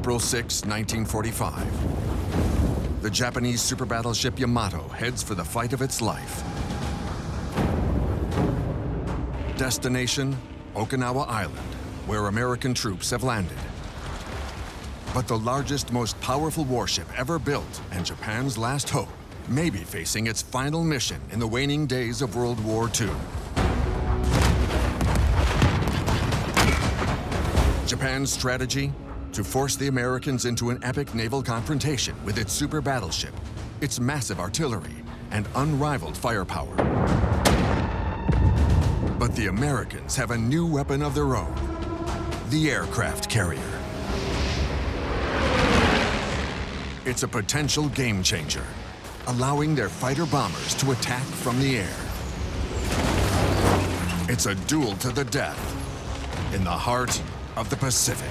April 6, 1945. The Japanese super battleship Yamato heads for the fight of its life. Destination, Okinawa Island, where American troops have landed. But the largest, most powerful warship ever built, and Japan's last hope, may be facing its final mission in the waning days of World War II. Japan's strategy? To force the Americans into an epic naval confrontation with its super battleship, its massive artillery, and unrivaled firepower. But the Americans have a new weapon of their own, the aircraft carrier. It's a potential game changer, allowing their fighter bombers to attack from the air. It's a duel to the death in the heart of the Pacific.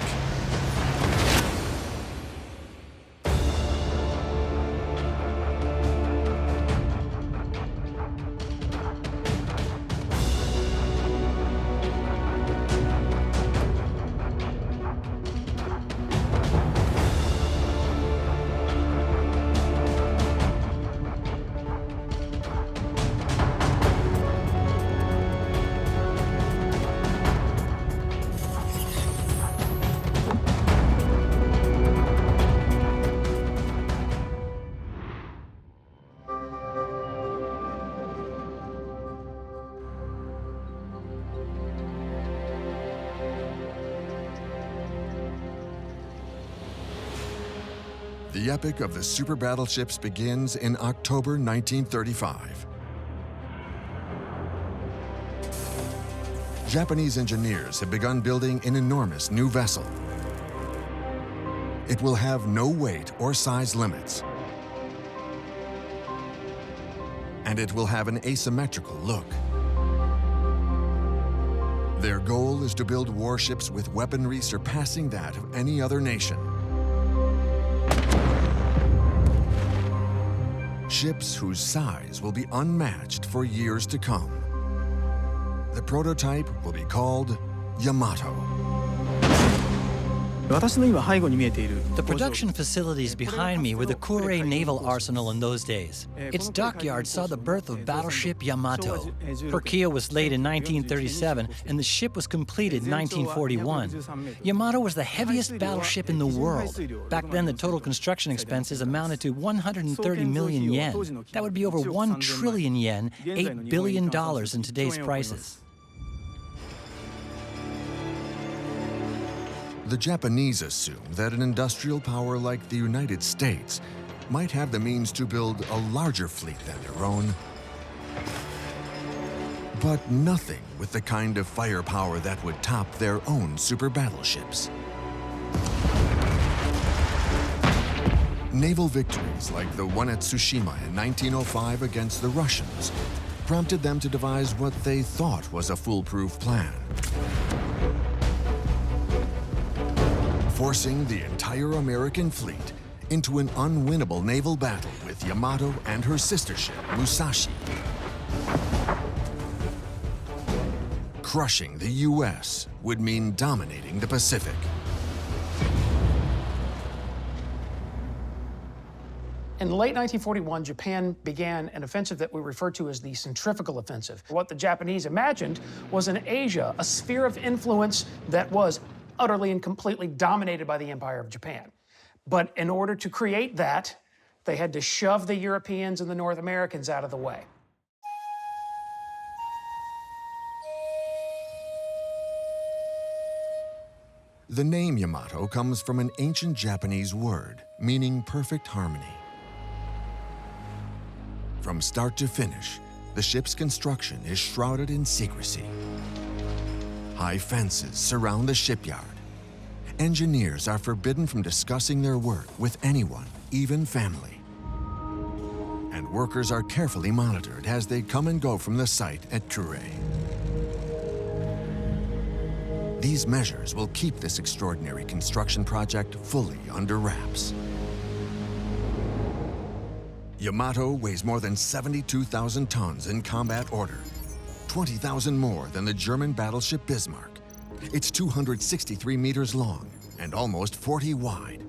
The epic of the super battleships begins in October 1935. Japanese engineers have begun building an enormous new vessel. It will have no weight or size limits, and it will have an asymmetrical look. Their goal is to build warships with weaponry surpassing that of any other nation. Ships whose size will be unmatched for years to come. The prototype will be called Yamato. The production facilities behind me were the Kure Naval Arsenal in those days. Its dockyard saw the birth of battleship Yamato. Her keel was laid in 1937, and the ship was completed in 1941. Yamato was the heaviest battleship in the world. Back then, the total construction expenses amounted to 130 million yen. That would be over 1 trillion yen, $8 billion in today's prices. The Japanese assume that an industrial power like the United States might have the means to build a larger fleet than their own, but nothing with the kind of firepower that would top their own super battleships. Naval victories like the one at Tsushima in 1905 against the Russians prompted them to devise what they thought was a foolproof plan, forcing the entire American fleet into an unwinnable naval battle with Yamato and her sister ship, Musashi. Crushing the U.S. would mean dominating the Pacific. In late 1941, Japan began an offensive that we refer to as the centrifugal offensive. What the Japanese imagined was in Asia, a sphere of influence that was utterly and completely dominated by the Empire of Japan. But in order to create that, they had to shove the Europeans and the North Americans out of the way. The name Yamato comes from an ancient Japanese word meaning perfect harmony. From start to finish, the ship's construction is shrouded in secrecy. High fences surround the shipyard. Engineers are forbidden from discussing their work with anyone, even family. And workers are carefully monitored as they come and go from the site at Kure. These measures will keep this extraordinary construction project fully under wraps. Yamato weighs more than 72,000 tons in combat order, 20,000 more than the German battleship Bismarck. It's 263 meters long and almost 40 wide.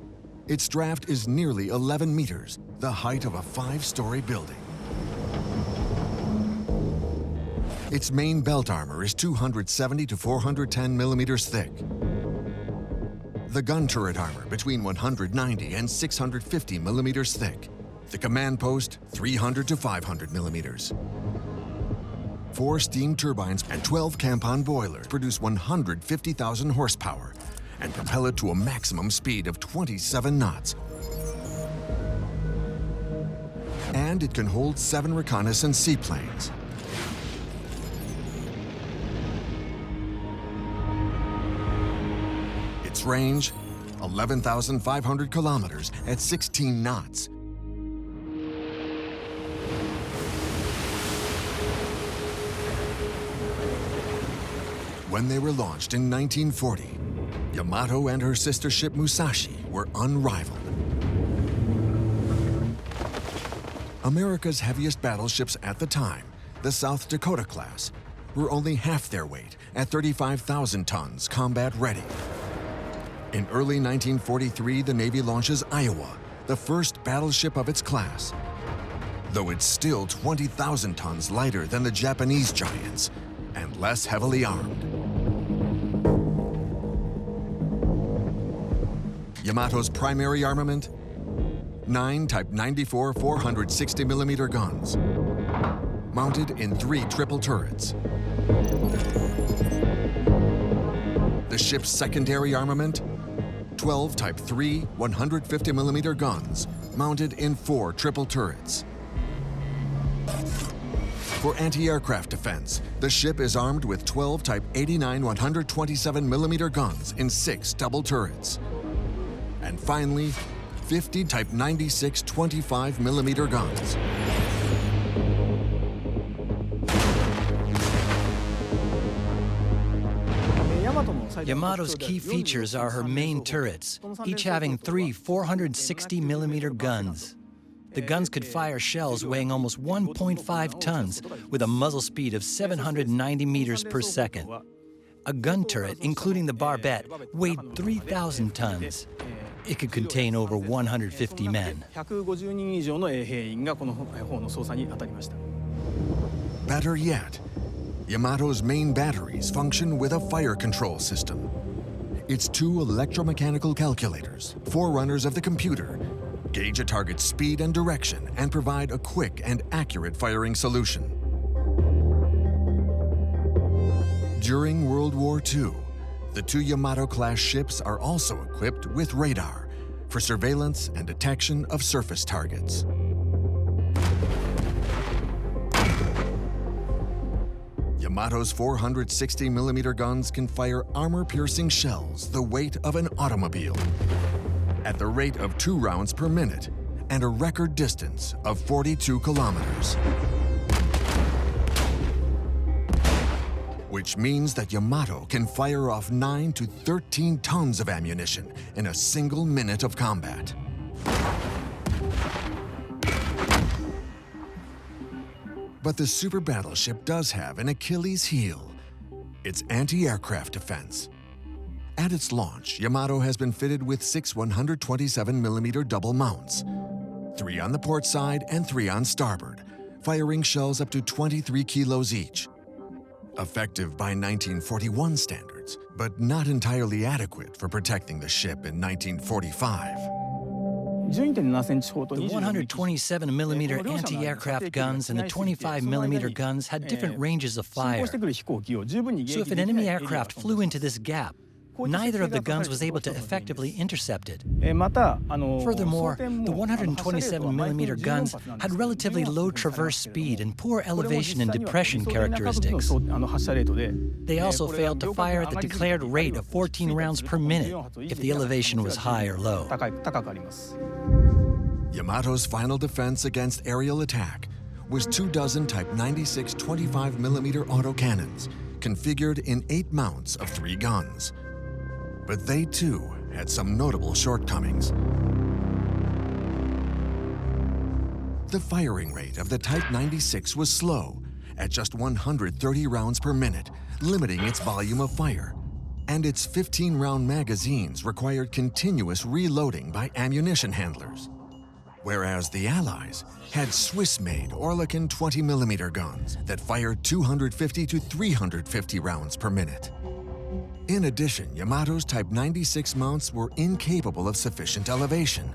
Its draft is nearly 11 meters, the height of a 5-story building. Its main belt armor is 270 to 410 millimeters thick. The gun turret armor between 190 and 650 millimeters thick. The command post 300 to 500 millimeters. 4 steam turbines and 12 Campan boilers produce 150,000 horsepower and propel it to a maximum speed of 27 knots. And it can hold 7 reconnaissance seaplanes. Its range, 11,500 kilometers at 16 knots. When they were launched in 1940, Yamato and her sister ship Musashi were unrivaled. America's heaviest battleships at the time, the South Dakota class, were only half their weight at 35,000 tons combat ready. In early 1943, the Navy launches Iowa, the first battleship of its class. Though it's still 20,000 tons lighter than the Japanese giants and less heavily armed. Yamato's primary armament? 9 Type 94 460mm guns, mounted in 3 triple turrets. The ship's secondary armament? 12 Type 3 150mm guns, mounted in 4 triple turrets. For anti-aircraft defense, the ship is armed with 12 Type 89 127mm guns in 6 double turrets. And finally, 50 Type 96 25mm guns. Yamato's key features are her main turrets, each having 3 460mm guns. The guns could fire shells weighing almost 1.5 tons with a muzzle speed of 790 meters per second. A gun turret, including the barbette, weighed 3,000 tons. It could contain over 150 men. Better yet, Yamato's main batteries function with a fire control system. Its 2 electromechanical calculators, forerunners of the computer, gauge a target's speed and direction and provide a quick and accurate firing solution. During World War II, the 2 Yamato-class ships are also equipped with radar for surveillance and detection of surface targets. Yamato's 460mm guns can fire armor-piercing shells the weight of an automobile at the rate of 2 rounds per minute and a record distance of 42 kilometers. Which means that Yamato can fire off 9 to 13 tons of ammunition in a single minute of combat. But the super battleship does have an Achilles heel: its anti-aircraft defense. At its launch, Yamato has been fitted with 6 127mm double mounts, 3 on the port side and 3 on starboard, firing shells up to 23 kilos each. Effective by 1941 standards, but not entirely adequate for protecting the ship in 1945. The 127mm anti-aircraft guns and the 25mm guns had different ranges of fire. So if an enemy aircraft flew into this gap, neither of the guns was able to effectively intercept it. Furthermore, the 127mm guns had relatively low traverse speed and poor elevation and depression characteristics. They also failed to fire at the declared rate of 14 rounds per minute if the elevation was high or low. Yamato's final defense against aerial attack was 24 Type 96 25mm autocannons, configured in 8 mounts of 3 guns. But they too had some notable shortcomings. The firing rate of the Type 96 was slow, at just 130 rounds per minute, limiting its volume of fire. and its 15-round magazines required continuous reloading by ammunition handlers, whereas the Allies had Swiss-made Oerlikon 20mm guns that fired 250 to 350 rounds per minute. In addition, Yamato's Type 96 mounts were incapable of sufficient elevation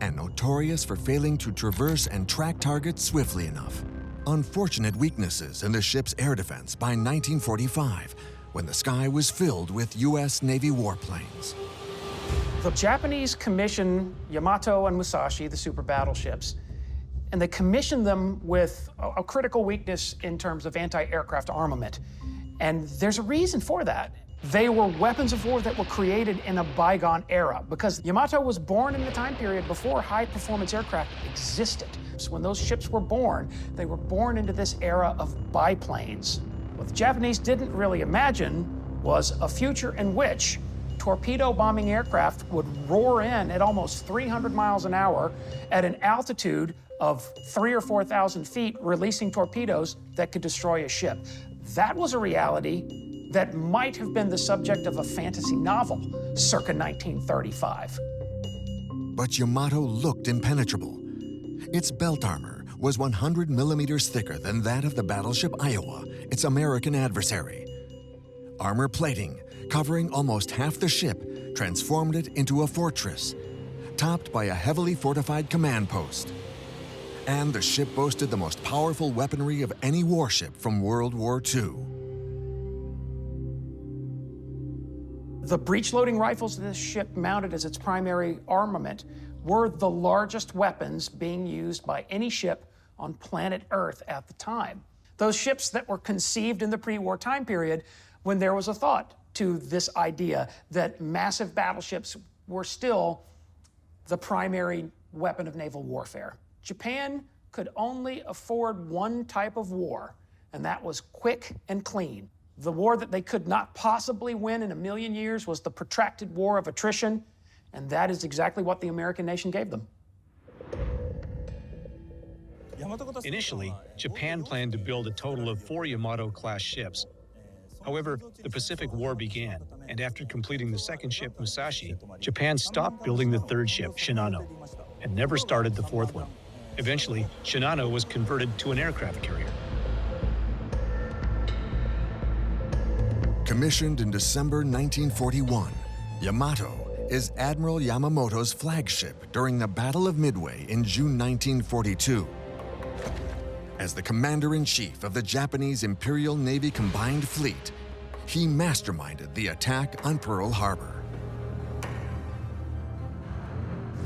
and notorious for failing to traverse and track targets swiftly enough. Unfortunate weaknesses in the ship's air defense by 1945, when the sky was filled with U.S. Navy warplanes. The Japanese commissioned Yamato and Musashi, the super battleships, and they commissioned them with a critical weakness in terms of anti-aircraft armament. And there's a reason for that. They were weapons of war that were created in a bygone era, because Yamato was born in the time period before high-performance aircraft existed. So when those ships were born, they were born into this era of biplanes. What the Japanese didn't really imagine was a future in which torpedo bombing aircraft would roar in at almost 300 miles an hour at an altitude of 3,000 or 4,000 feet, releasing torpedoes that could destroy a ship. That was a reality that might have been the subject of a fantasy novel circa 1935. But Yamato looked impenetrable. Its belt armor was 100 millimeters thicker than that of the battleship Iowa, its American adversary. Armor plating, covering almost half the ship, transformed it into a fortress, topped by a heavily fortified command post. And the ship boasted the most powerful weaponry of any warship from World War II. The breech-loading rifles this ship mounted as its primary armament were the largest weapons being used by any ship on planet Earth at the time. Those ships that were conceived in the pre-war time period, when there was a thought to this idea that massive battleships were still the primary weapon of naval warfare. Japan could only afford one type of war, and that was quick and clean. The war that they could not possibly win in a million years was the protracted war of attrition, and that is exactly what the American nation gave them. Initially, Japan planned to build a total of 4 Yamato-class ships. However, the Pacific War began, and after completing the second ship, Musashi, Japan stopped building the third ship, Shinano, and never started the fourth one. Eventually, Shinano was converted to an aircraft carrier. Commissioned in December 1941, Yamato is Admiral Yamamoto's flagship during the Battle of Midway in June 1942. As the commander-in-chief of the Japanese Imperial Navy Combined Fleet, he masterminded the attack on Pearl Harbor.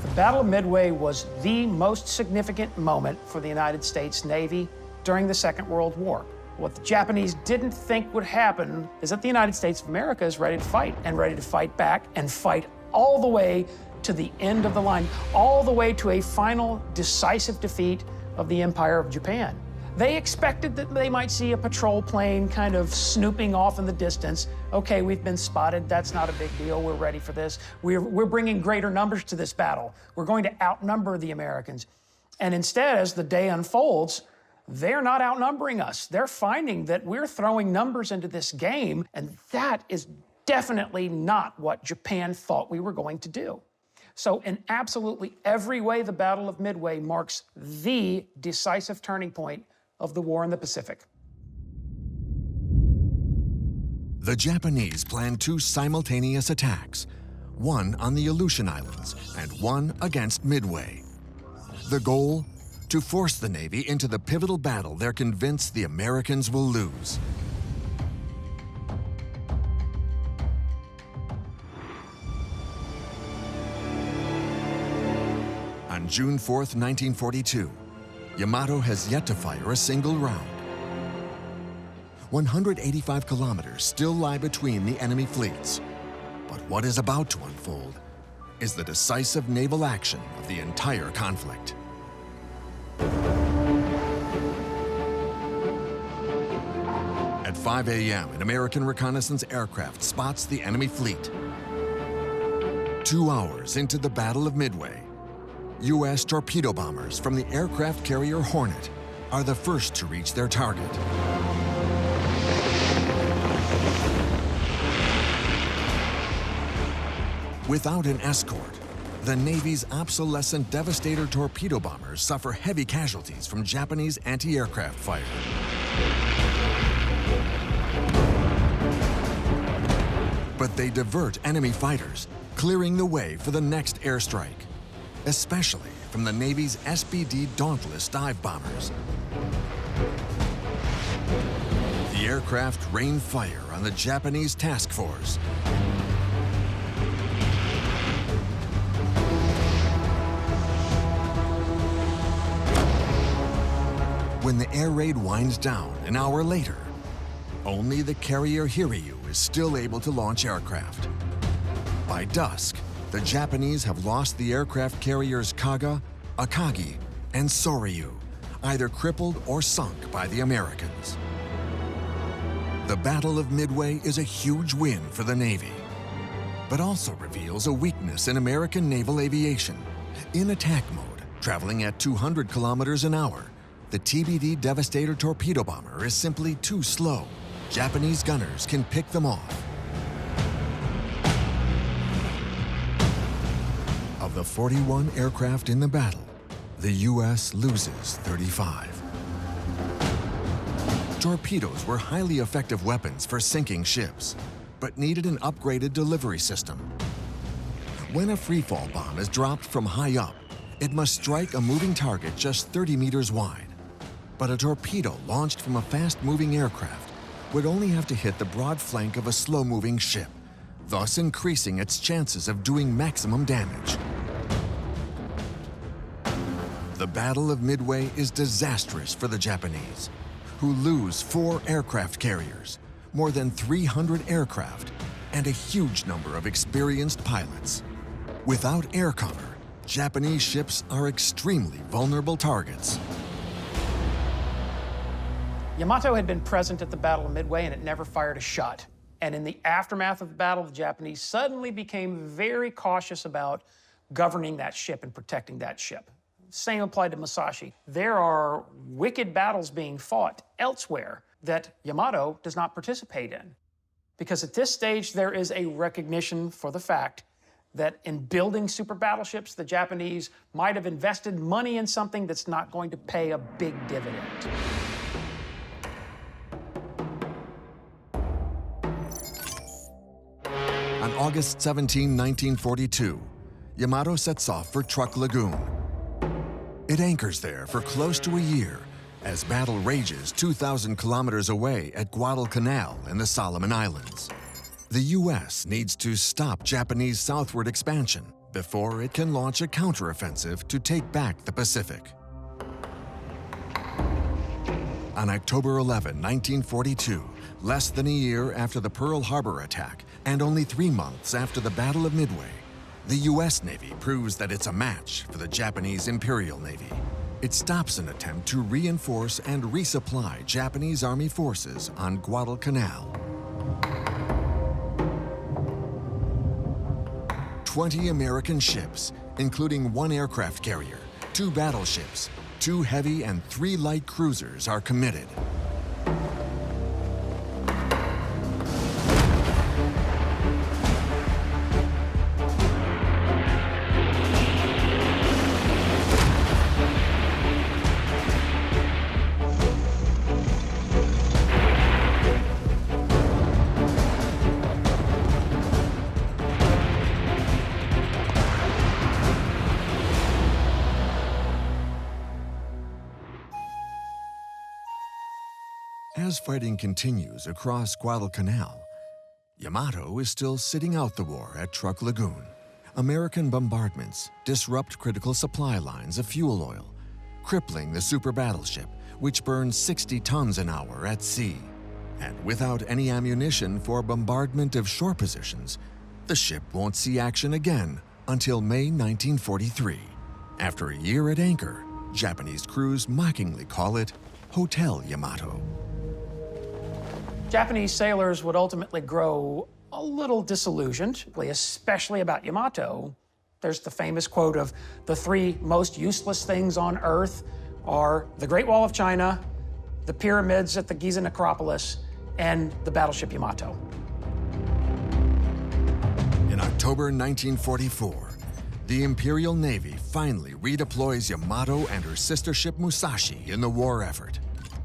The Battle of Midway was the most significant moment for the United States Navy during the Second World War. What the Japanese didn't think would happen is that the United States of America is ready to fight, and ready to fight back, and fight all the way to the end of the line, all the way to a final decisive defeat of the Empire of Japan. They expected that they might see a patrol plane kind of snooping off in the distance. Okay, we've been spotted, that's not a big deal, we're ready for this. We're bringing greater numbers to this battle. We're going to outnumber the Americans. And instead, as the day unfolds, they're not outnumbering us. They're finding that we're throwing numbers into this game, and that is definitely not what Japan thought we were going to do. So in absolutely every way, the Battle of Midway marks the decisive turning point of the war in the Pacific. The Japanese planned 2 simultaneous attacks, one on the Aleutian Islands and one against Midway. The goal? To force the Navy into the pivotal battle they're convinced the Americans will lose. On June 4th, 1942, Yamato has yet to fire a single round. 185 kilometers still lie between the enemy fleets. But what is about to unfold is the decisive naval action of the entire conflict. At 5 a.m., an American reconnaissance aircraft spots the enemy fleet. 2 hours into the Battle of Midway, U.S. torpedo bombers from the aircraft carrier Hornet are the first to reach their target. Without an escort, the Navy's obsolescent Devastator torpedo bombers suffer heavy casualties from Japanese anti-aircraft fire. But they divert enemy fighters, clearing the way for the next airstrike, especially from the Navy's SBD Dauntless dive bombers. The aircraft rain fire on the Japanese task force. When the air raid winds down an hour later, only the carrier Hiryu is still able to launch aircraft. By dusk, the Japanese have lost the aircraft carriers Kaga, Akagi, and Soryu, either crippled or sunk by the Americans. The Battle of Midway is a huge win for the Navy, but also reveals a weakness in American naval aviation. In attack mode, traveling at 200 kilometers an hour, the TBD Devastator torpedo bomber is simply too slow. Japanese gunners can pick them off. Of the 41 aircraft in the battle, the U.S. loses 35. Torpedoes were highly effective weapons for sinking ships, but needed an upgraded delivery system. When a freefall bomb is dropped from high up, it must strike a moving target just 30 meters wide. But a torpedo launched from a fast-moving aircraft would only have to hit the broad flank of a slow-moving ship, thus increasing its chances of doing maximum damage. The Battle of Midway is disastrous for the Japanese, who lose 4 aircraft carriers, more than 300 aircraft, and a huge number of experienced pilots. Without air cover, Japanese ships are extremely vulnerable targets. Yamato had been present at the Battle of Midway and it never fired a shot. And in the aftermath of the battle, the Japanese suddenly became very cautious about governing that ship and protecting that ship. Same applied to Musashi. There are wicked battles being fought elsewhere that Yamato does not participate in. Because at this stage, there is a recognition for the fact that in building super battleships, the Japanese might have invested money in something that's not going to pay a big dividend. On August 17, 1942, Yamato sets off for Truk Lagoon. It anchors there for close to a year as battle rages 2,000 kilometers away at Guadalcanal in the Solomon Islands. The U.S. needs to stop Japanese southward expansion before it can launch a counteroffensive to take back the Pacific. On October 11, 1942, less than a year after the Pearl Harbor attack and only 3 months after the Battle of Midway, the U.S. Navy proves that it's a match for the Japanese Imperial Navy. It stops an attempt to reinforce and resupply Japanese Army forces on Guadalcanal. 20 American ships, including 1 aircraft carrier, 2 battleships, 2 heavy and 3 light cruisers are committed. As fighting continues across Guadalcanal, Yamato is still sitting out the war at Truk Lagoon. American bombardments disrupt critical supply lines of fuel oil, crippling the super battleship, which burns 60 tons an hour at sea. And without any ammunition for bombardment of shore positions, the ship won't see action again until May 1943. After a year at anchor, Japanese crews mockingly call it Hotel Yamato. Japanese sailors would ultimately grow a little disillusioned, especially about Yamato. There's the famous quote of the 3 most useless things on Earth are the Great Wall of China, the pyramids at the Giza necropolis, and the battleship Yamato. In October October 1944, the Imperial Navy finally redeploys Yamato and her sister ship Musashi in the war effort.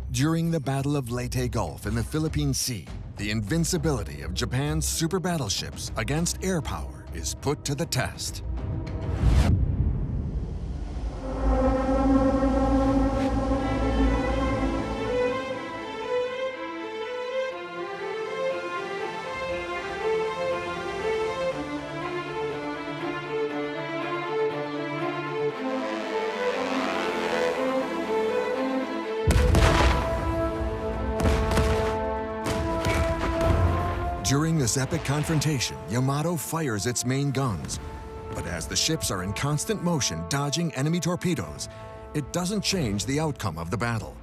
During the Battle of Leyte Gulf in the Philippine Sea, the invincibility of Japan's super battleships against air power is put to the test. During this epic confrontation, Yamato fires its main guns. But as the ships are in constant motion dodging enemy torpedoes, it doesn't change the outcome of the battle.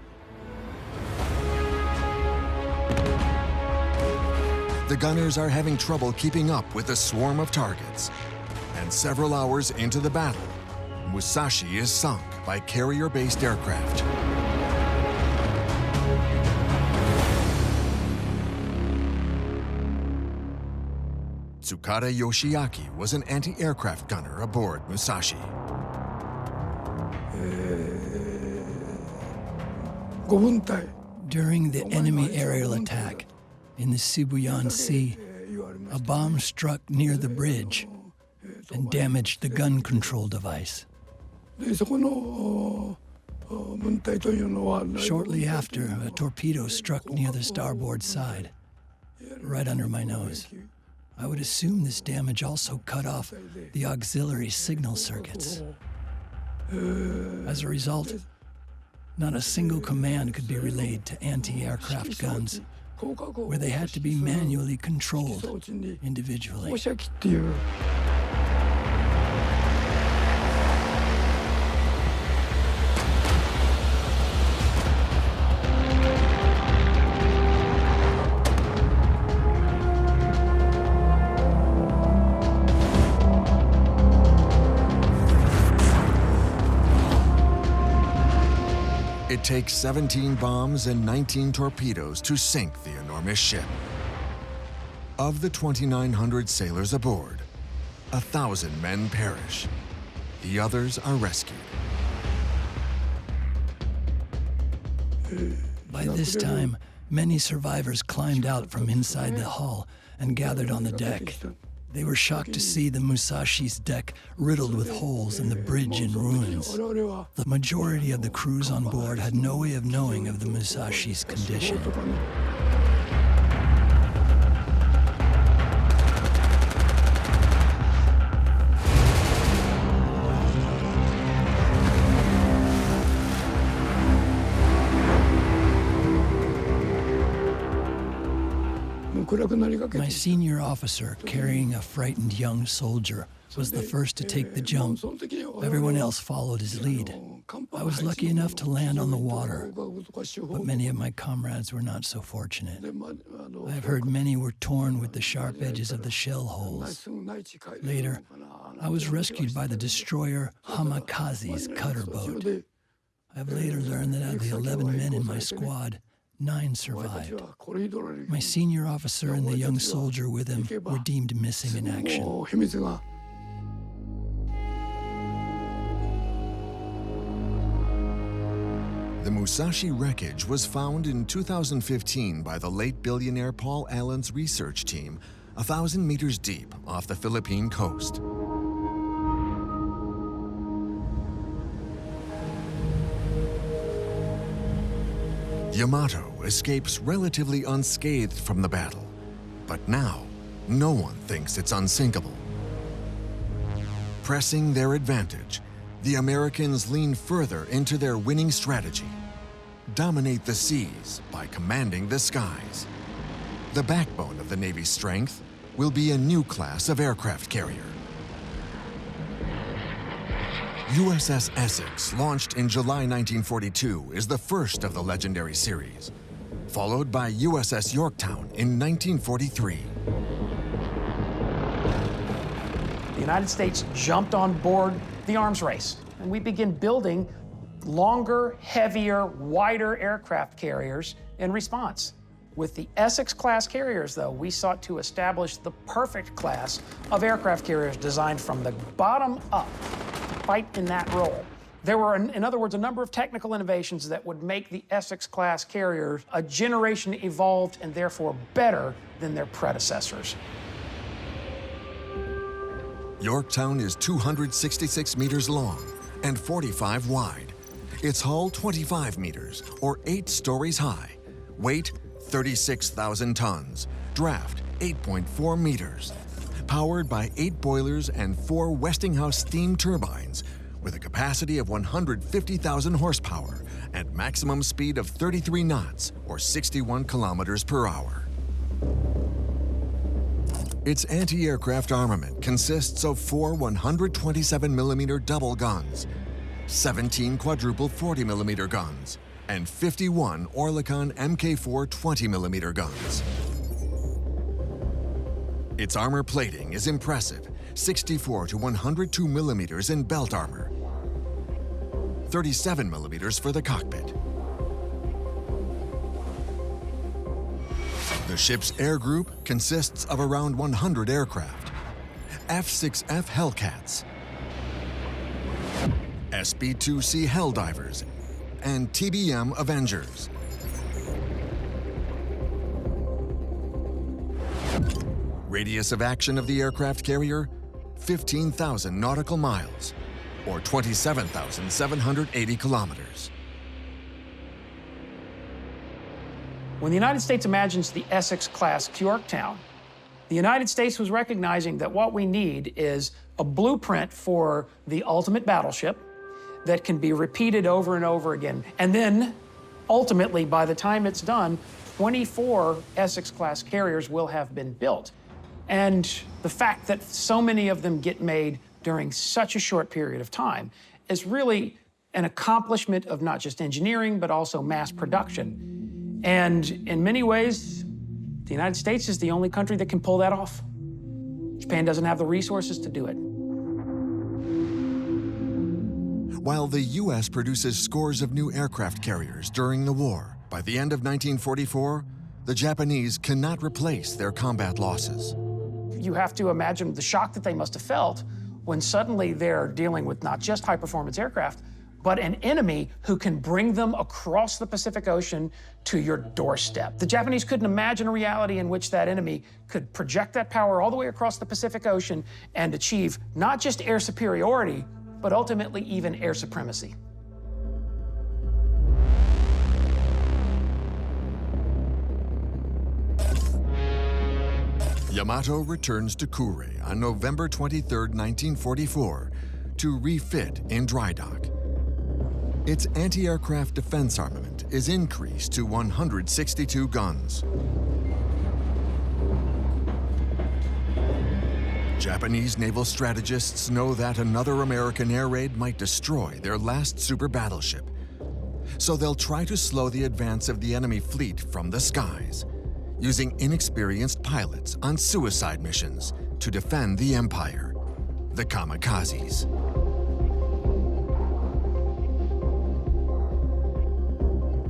The gunners are having trouble keeping up with the swarm of targets. And several hours into the battle, Musashi is sunk by carrier-based aircraft. Tsukada Yoshiaki was an anti-aircraft gunner aboard Musashi. During the enemy aerial attack in the Sibuyan Sea, a bomb struck near the bridge and damaged the gun control device. Shortly after, a torpedo struck near the starboard side, right under my nose. I would assume this damage also cut off the auxiliary signal circuits. As a result, not a single command could be relayed to anti-aircraft guns, where they had to be manually controlled individually. It takes 17 bombs and 19 torpedoes to sink the enormous ship. Of the 2,900 sailors aboard, 1,000 men perish. The others are rescued. By this time, many survivors climbed out from inside the hull and gathered on the deck. They were shocked to see the Musashi's deck riddled with holes and the bridge in ruins. The majority of the crews on board had no way of knowing of the Musashi's condition. My senior officer, carrying a frightened young soldier, was the first to take the jump. Everyone else followed his lead. I was lucky enough to land on the water, but many of my comrades were not so fortunate. I have heard many were torn with the sharp edges of the shell holes. Later, I was rescued by the destroyer Kamikaze's cutter boat. I have later learned that out of the 11 men in my squad, 9 survived. My senior officer and the young soldier with him were deemed missing in action. The Musashi wreckage was found in 2015 by the late billionaire Paul Allen's research team, 1,000 meters deep off the Philippine coast. Yamato escapes relatively unscathed from the battle, but now no one thinks it's unsinkable. Pressing their advantage, the Americans lean further into their winning strategy. Dominate the seas by commanding the skies. The backbone of the Navy's strength will be a new class of aircraft carrier. USS Essex, launched in July 1942, is the first of the legendary series, followed by USS Yorktown in 1943. The United States jumped on board the arms race, and we begin building longer, heavier, wider aircraft carriers in response. With the Essex-class carriers, though, we sought to establish the perfect class of aircraft carriers designed from the bottom up to fight in that role. There were, in other words, a number of technical innovations that would make the Essex-class carriers a generation evolved and therefore better than their predecessors. Yorktown is 266 meters long and 45 wide. Its hull 25 meters, or 8 stories high. Weight 36,000 tons. Draft 8.4 meters. Powered by 8 boilers and 4 Westinghouse steam turbines, with a capacity of 150,000 horsepower and maximum speed of 33 knots, or 61 kilometers per hour. Its anti-aircraft armament consists of 4 127mm double guns, 17 quadruple 40mm guns, and 51 Oerlikon Mk4 20mm guns. Its armor plating is impressive, 64 to 102 millimeters in belt armor, 37 millimeters for the cockpit. The ship's air group consists of around 100 aircraft, F-6F Hellcats, SB-2C Helldivers, and TBM Avengers. Radius of action of the aircraft carrier, 15,000 nautical miles, or 27,780 kilometers. When the United States imagines the Essex-class Yorktown, the United States was recognizing that what we need is a blueprint for the ultimate battleship that can be repeated over and over again. And then, ultimately, by the time it's done, 24 Essex-class carriers will have been built. And the fact that so many of them get made during such a short period of time is really an accomplishment of not just engineering, but also mass production. And in many ways, the United States is the only country that can pull that off. Japan doesn't have the resources to do it. While the U.S. produces scores of new aircraft carriers during the war, by the end of 1944, the Japanese cannot replace their combat losses. You have to imagine the shock that they must have felt when suddenly they're dealing with not just high-performance aircraft, but an enemy who can bring them across the Pacific Ocean to your doorstep. The Japanese couldn't imagine a reality in which that enemy could project that power all the way across the Pacific Ocean and achieve not just air superiority, but ultimately even air supremacy. Yamato returns to Kure on November 23, 1944, to refit in dry dock. Its anti-aircraft defense armament is increased to 162 guns. Japanese naval strategists know that another American air raid might destroy their last super battleship. So they'll try to slow the advance of the enemy fleet from the skies, using inexperienced pilots on suicide missions to defend the empire, the Kamikazes.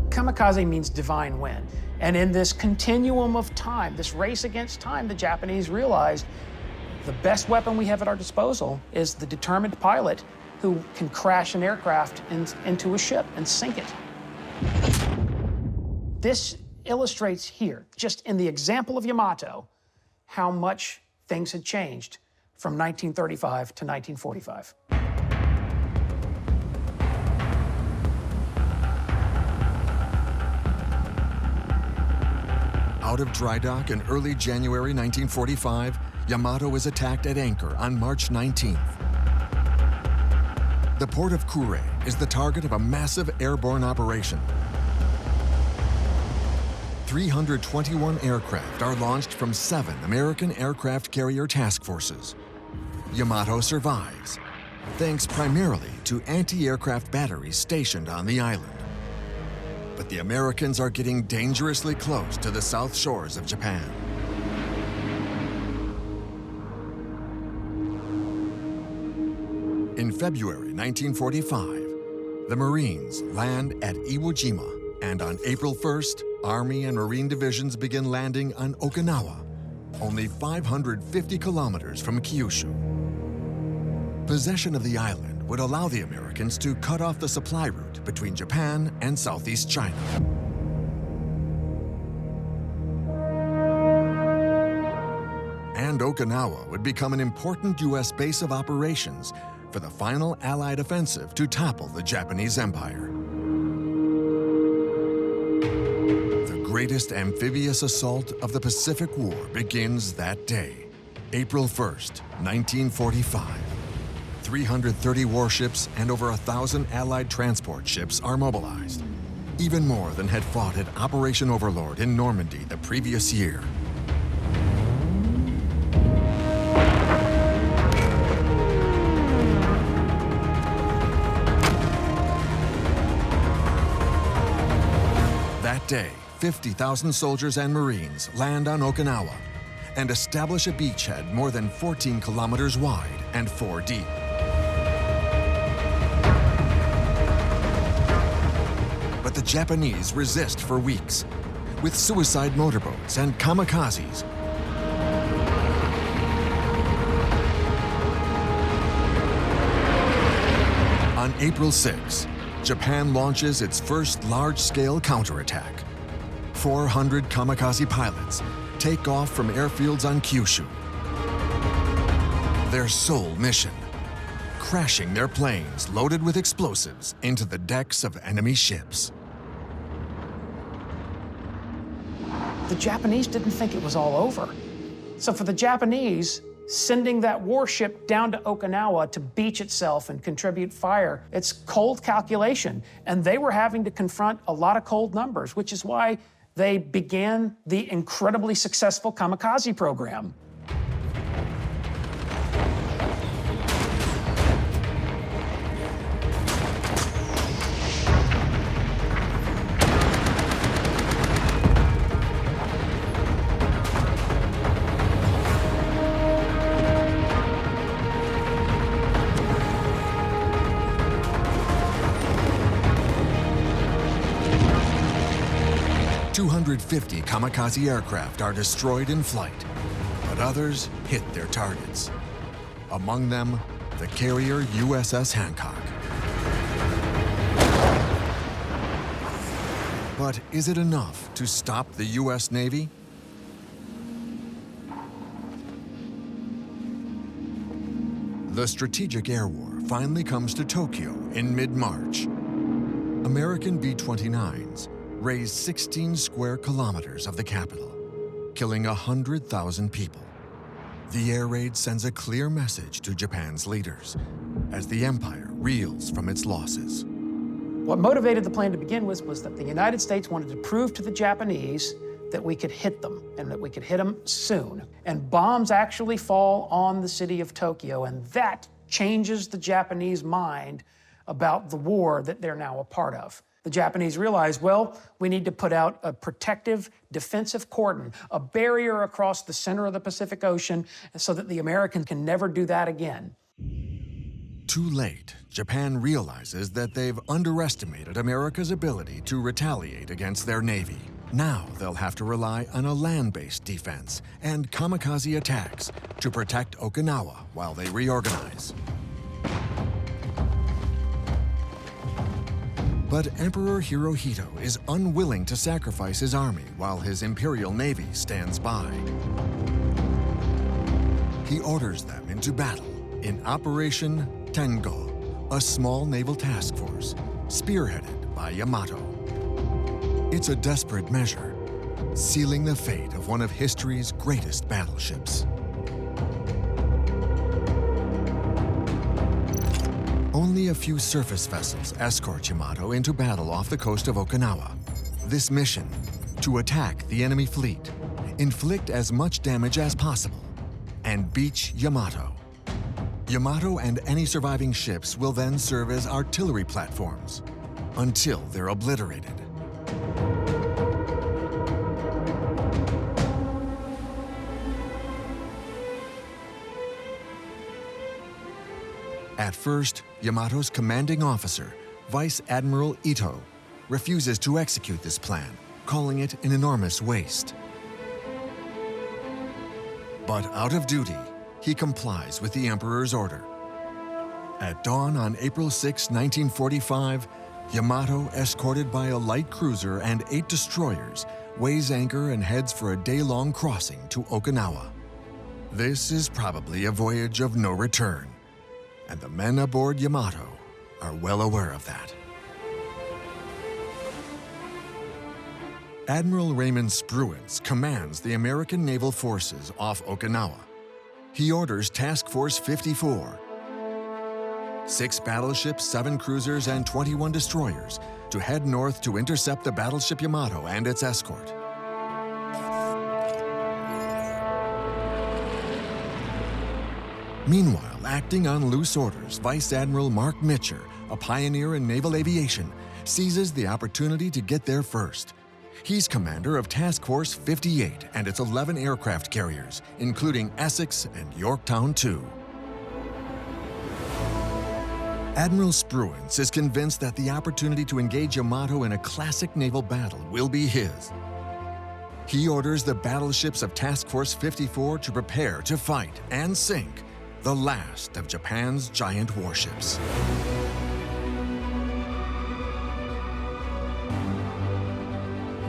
Kamikaze means divine wind. And in this continuum of time, this race against time, the Japanese realized the best weapon we have at our disposal is the determined pilot who can crash an aircraft into a ship and sink it. This illustrates here, just in the example of Yamato, how much things had changed from 1935 to 1945. Out of dry dock in early January 1945, Yamato is attacked at anchor on March 19th. The port of Kure is the target of a massive airborne operation. 321 aircraft are launched from 7 American aircraft carrier task forces. Yamato survives, thanks primarily to anti-aircraft batteries stationed on the island. But the Americans are getting dangerously close to the south shores of Japan. In February 1945, the Marines land at Iwo Jima, and on April 1st, Army and Marine divisions begin landing on Okinawa, only 550 kilometers from Kyushu. Possession of the island would allow the Americans to cut off the supply route between Japan and Southeast China. And Okinawa would become an important U.S. base of operations for the final Allied offensive to topple the Japanese Empire. The greatest amphibious assault of the Pacific War begins that day, April 1st, 1945. 330 warships and over 1,000 Allied transport ships are mobilized, even more than had fought at Operation Overlord in Normandy the previous year. That day, 50,000 soldiers and Marines land on Okinawa and establish a beachhead more than 14 kilometers wide and 4 deep. But the Japanese resist for weeks, with suicide motorboats and kamikazes. On April 6, Japan launches its first large-scale counterattack. 400 kamikaze pilots take off from airfields on Kyushu. Their sole mission: crashing their planes loaded with explosives into the decks of enemy ships. The Japanese didn't think it was all over. So for the Japanese, sending that warship down to Okinawa to beach itself and contribute fire, it's cold calculation. And they were having to confront a lot of cold numbers, which is why they began the incredibly successful Kamikaze program. .250 kamikaze aircraft are destroyed in flight, but others hit their targets. Among them, the carrier USS Hancock. But is it enough to stop the U.S. Navy? The Strategic Air War finally comes to Tokyo in mid-March. American B-29s raised 16 square kilometers of the capital, killing 100,000 people. The air raid sends a clear message to Japan's leaders as the empire reels from its losses. What motivated the plan to begin with was that the United States wanted to prove to the Japanese that we could hit them and that we could hit them soon. And bombs actually fall on the city of Tokyo, and that changes the Japanese mind about the war that they're now a part of. The Japanese realize, well, we need to put out a protective defensive cordon, a barrier across the center of the Pacific Ocean so that the Americans can never do that again. Too late, Japan realizes that they've underestimated America's ability to retaliate against their navy. Now they'll have to rely on a land-based defense and kamikaze attacks to protect Okinawa while they reorganize. But Emperor Hirohito is unwilling to sacrifice his army while his imperial navy stands by. He orders them into battle in Operation Tengo, a small naval task force spearheaded by Yamato. It's a desperate measure, sealing the fate of one of history's greatest battleships. Only a few surface vessels escort Yamato into battle off the coast of Okinawa. This mission, to attack the enemy fleet, inflict as much damage as possible, and beach Yamato. Yamato and any surviving ships will then serve as artillery platforms until they're obliterated. At first, Yamato's commanding officer, Vice Admiral Ito, refuses to execute this plan, calling it an enormous waste. But out of duty, he complies with the Emperor's order. At dawn on April 6, 1945, Yamato, escorted by a light cruiser and 8 destroyers, weighs anchor and heads for a day-long crossing to Okinawa. This is probably a voyage of no return, and the men aboard Yamato are well aware of that. Admiral Raymond Spruance commands the American naval forces off Okinawa. He orders Task Force 54, 6 battleships, 7 cruisers, and 21 destroyers to head north to intercept the battleship Yamato and its escort. Meanwhile, acting on loose orders, Vice Admiral Mark Mitcher, a pioneer in naval aviation, seizes the opportunity to get there first. He's commander of Task Force 58 and its 11 aircraft carriers, including Essex and Yorktown II. Admiral Spruance is convinced that the opportunity to engage Yamato in a classic naval battle will be his. He orders the battleships of Task Force 54 to prepare to fight and sink the last of Japan's giant warships.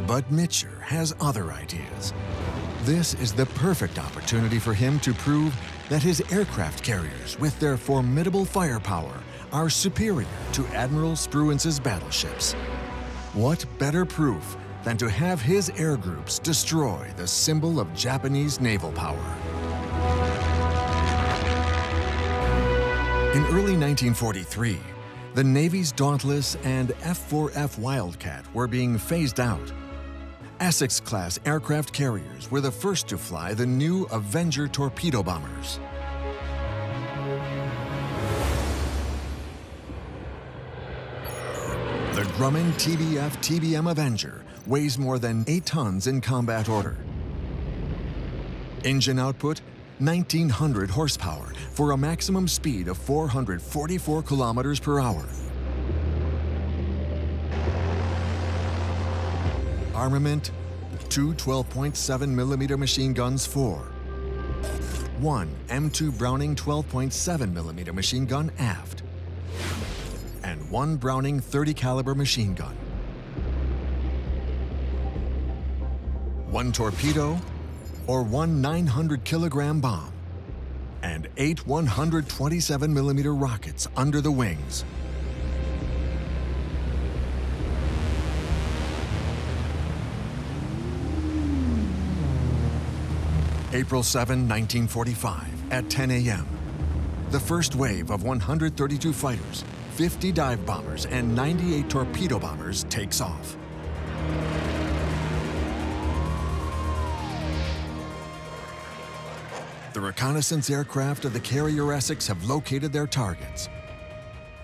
But Mitcher has other ideas. This is the perfect opportunity for him to prove that his aircraft carriers, with their formidable firepower, are superior to Admiral Spruance's battleships. What better proof than to have his air groups destroy the symbol of Japanese naval power? In early 1943, the Navy's Dauntless and F-4F Wildcat were being phased out. Essex-class aircraft carriers were the first to fly the new Avenger torpedo bombers. The Grumman TBM Avenger weighs more than 8 tons in combat order. Engine output, 1,900 horsepower for a maximum speed of 444 kilometers per hour. Armament, 2 12.7mm machine guns fore, 1 M2 Browning 12.7mm machine gun aft, and 1 Browning 30 caliber machine gun. 1 torpedo or 1 900-kilogram bomb, and 8 127mm rockets under the wings. April 7, 1945, at 10 a.m., the first wave of 132 fighters, 50 dive bombers, and 98 torpedo bombers takes off. The reconnaissance aircraft of the carrier Essex have located their targets,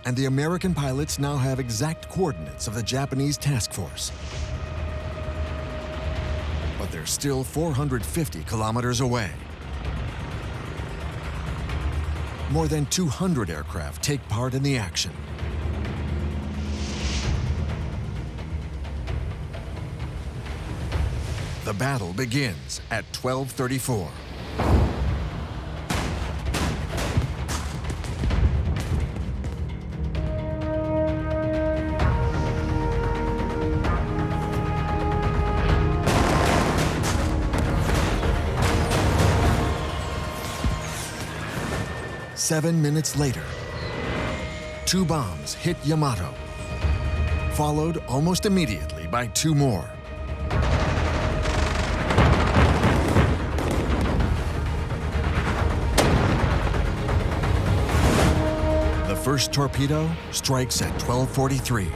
and the American pilots now have exact coordinates of the Japanese task force. But they're still 450 kilometers away. More than 200 aircraft take part in the action. The battle begins at 12:34. Seven minutes later, 2 bombs hit Yamato, followed almost immediately by 2 more. The first torpedo strikes at 12:43.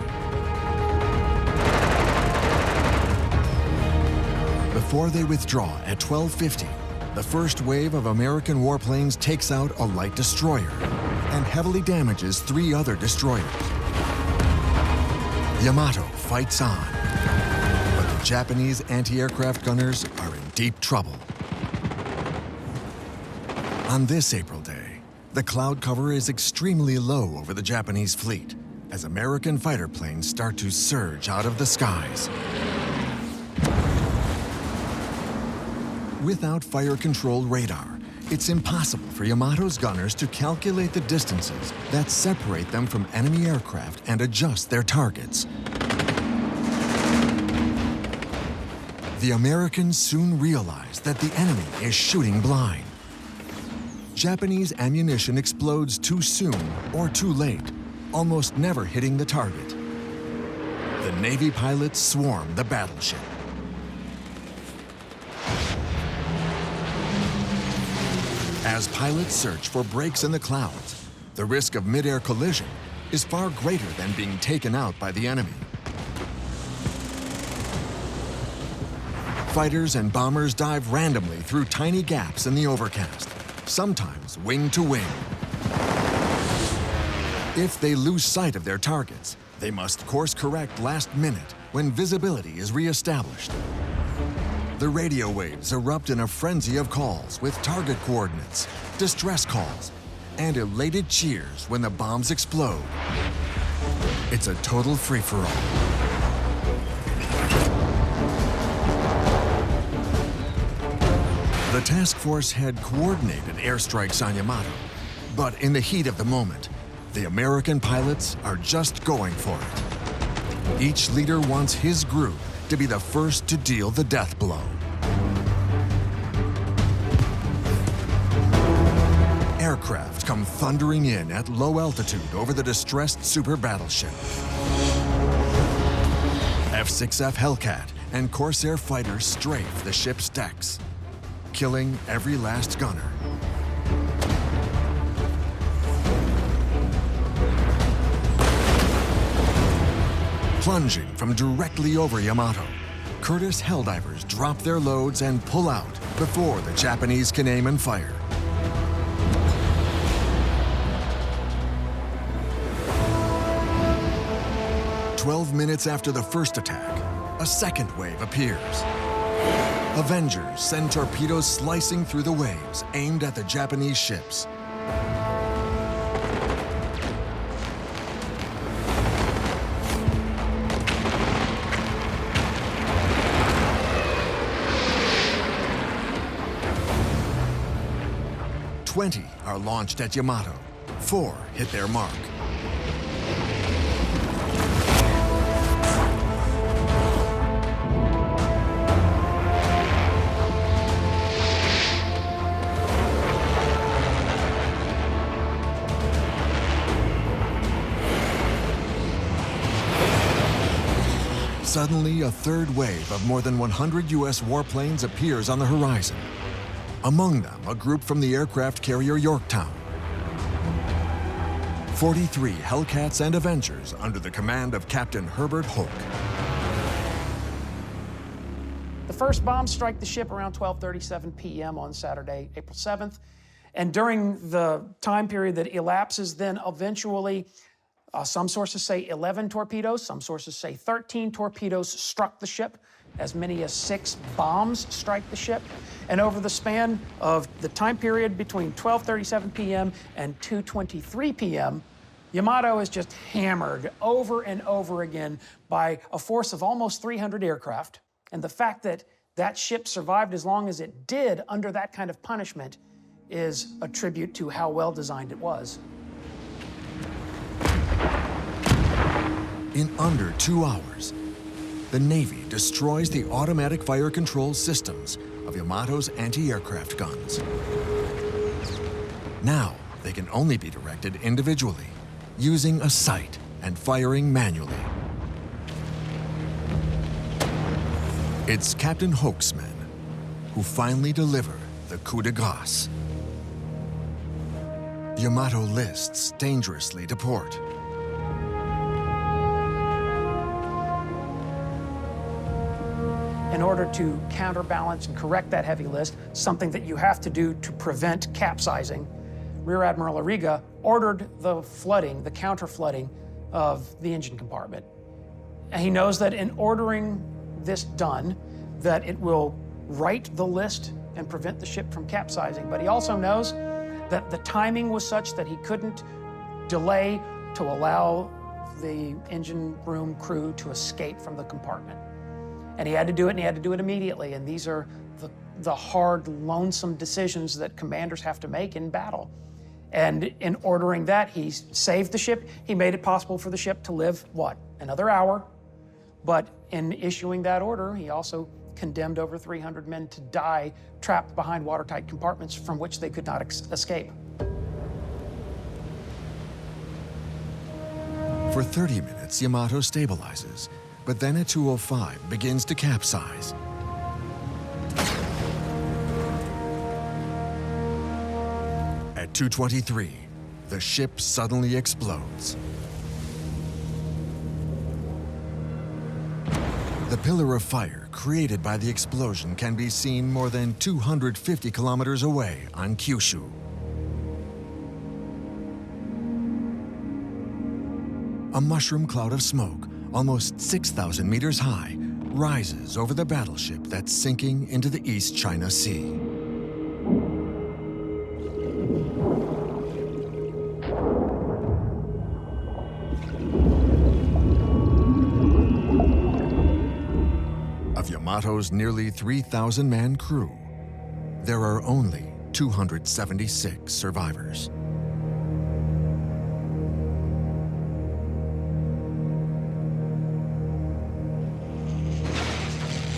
Before they withdraw at 12:50, the first wave of American warplanes takes out a light destroyer and heavily damages 3 other destroyers. Yamato fights on, but the Japanese anti-aircraft gunners are in deep trouble. On this April day, the cloud cover is extremely low over the Japanese fleet as American fighter planes start to surge out of the skies. Without fire-controlled radar, it's impossible for Yamato's gunners to calculate the distances that separate them from enemy aircraft and adjust their targets. The Americans soon realize that the enemy is shooting blind. Japanese ammunition explodes too soon or too late, almost never hitting the target. The Navy pilots swarm the battleship. As pilots search for breaks in the clouds, the risk of mid-air collision is far greater than being taken out by the enemy. Fighters and bombers dive randomly through tiny gaps in the overcast, sometimes wing to wing. If they lose sight of their targets, they must course correct last minute when visibility is re-established. The radio waves erupt in a frenzy of calls with target coordinates, distress calls, and elated cheers when the bombs explode. It's a total free-for-all. The task force had coordinated airstrikes on Yamato, but in the heat of the moment, the American pilots are just going for it. Each leader wants his group to be the first to deal the death blow. Aircraft come thundering in at low altitude over the distressed super battleship. F-6F Hellcat and Corsair fighters strafe the ship's decks, killing every last gunner. Plunging from directly over Yamato, Curtiss Helldivers drop their loads and pull out before the Japanese can aim and fire. "12 minutes after the first attack, a second wave appears. Avengers send torpedoes slicing through the waves, aimed at the Japanese ships. "20 are launched at Yamato. 4 hit their mark. Suddenly, a third wave of more than 100 U.S. warplanes appears on the horizon. Among them, a group from the aircraft carrier Yorktown. 43 Hellcats and Avengers under the command of Captain Herbert Hoke. The first bombs strike the ship around 12:37 p.m. on Saturday, April 7th. And during the time period that elapses, then eventually, some sources say 11 torpedoes, some sources say 13 torpedoes struck the ship. As many as 6 bombs strike the ship. And over the span of the time period between 12:37 p.m. and 2:23 p.m., Yamato is just hammered over and over again by a force of almost 300 aircraft. And the fact that that ship survived as long as it did under that kind of punishment is a tribute to how well designed it was. In under 2 hours, the Navy destroys the automatic fire control systems of Yamato's anti-aircraft guns. Now, they can only be directed individually, using a sight and firing manually. It's Captain Hoke's men who finally deliver the coup de grace. Yamato lists dangerously to port. In order to counterbalance and correct that heavy list, something that you have to do to prevent capsizing, Rear Admiral Arriga ordered the flooding, the counter-flooding of the engine compartment. And he knows that in ordering this done, that it will right the list and prevent the ship from capsizing. But he also knows that the timing was such that he couldn't delay to allow the engine room crew to escape from the compartment. And he had to do it, and he had to do it immediately. And these are the the hard, lonesome decisions that commanders have to make in battle. And in ordering that, he saved the ship. He made it possible for the ship to live, what, another hour? But in issuing that order, he also condemned over 300 men to die trapped behind watertight compartments from which they could not escape. For 30 minutes, Yamato stabilizes, but then at 2:05 begins to capsize. At 2:23, the ship suddenly explodes. The pillar of fire created by the explosion can be seen more than 250 kilometers away on Kyushu. A mushroom cloud of smoke, almost 6,000 meters high, rises over the battleship that's sinking into the East China Sea. Of Yamato's nearly 3,000-man crew, there are only 276 survivors.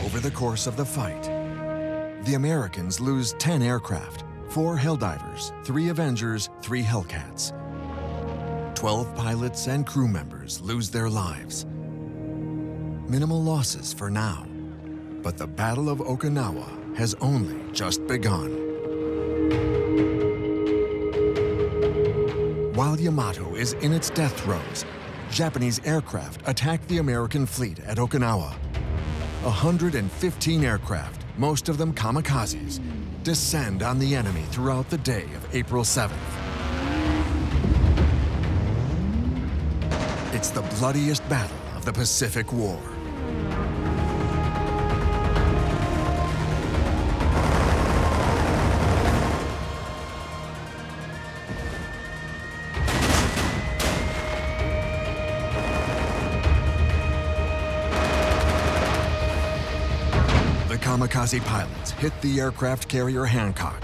Over the course of the fight, the Americans lose 10 aircraft, 4 Helldivers, 3 Avengers, 3 Hellcats. 12 pilots and crew members lose their lives. Minimal losses for now, but the Battle of Okinawa has only just begun. While Yamato is in its death throes, Japanese aircraft attack the American fleet at Okinawa. 115 aircraft, most of them kamikazes, descend on the enemy throughout the day of April 7th. It's the bloodiest battle of the Pacific War. Kamikaze pilots hit the aircraft carrier Hancock,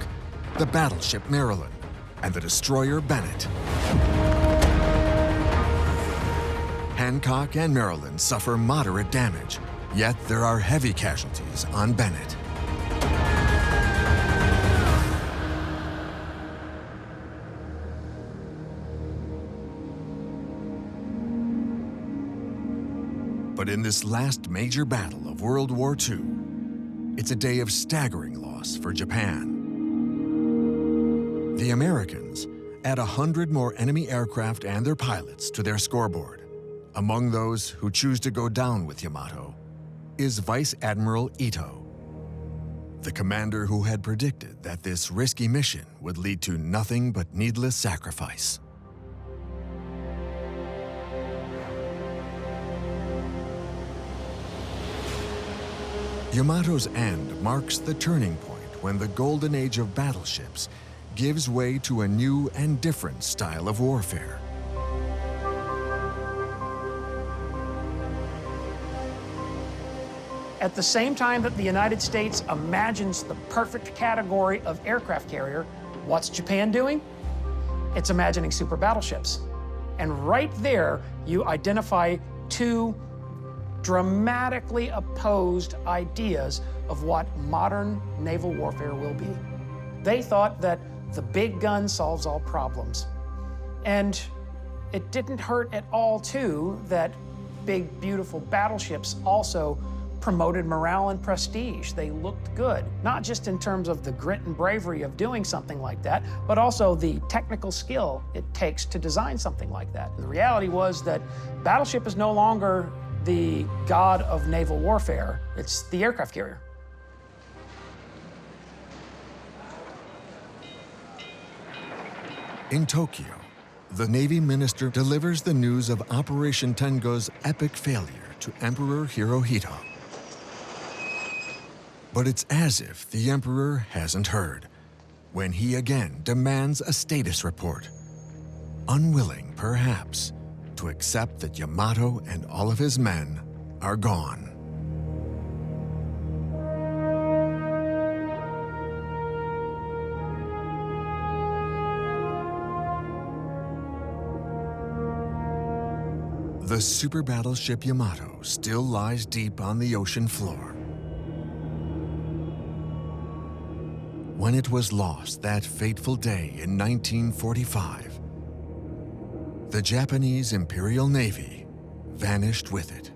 the battleship Maryland, and the destroyer Bennett. Hancock and Maryland suffer moderate damage, yet there are heavy casualties on Bennett. But in this last major battle of World War II, it's a day of staggering loss for Japan. The Americans add 100 more enemy aircraft and their pilots to their scoreboard. Among those who choose to go down with Yamato is Vice Admiral Ito, the commander who had predicted that this risky mission would lead to nothing but needless sacrifice. Yamato's end marks the turning point when the golden age of battleships gives way to a new and different style of warfare. At the same time that the United States imagines the perfect category of aircraft carrier, what's Japan doing? It's imagining super battleships. And right there, you identify two dramatically opposed ideas of what modern naval warfare will be. They thought that the big gun solves all problems. And it didn't hurt at all, too, that big, beautiful battleships also promoted morale and prestige. They looked good, not just in terms of the grit and bravery of doing something like that, but also the technical skill it takes to design something like that. And the reality was that battleship is no longer the god of naval warfare. It's the aircraft carrier. In Tokyo, the Navy minister delivers the news of Operation Tengo's epic failure to Emperor Hirohito. But it's as if the emperor hasn't heard, when he again demands a status report, unwilling, perhaps, to accept that Yamato and all of his men are gone. The super battleship Yamato still lies deep on the ocean floor. When it was lost that fateful day in 1945, the Japanese Imperial Navy vanished with it.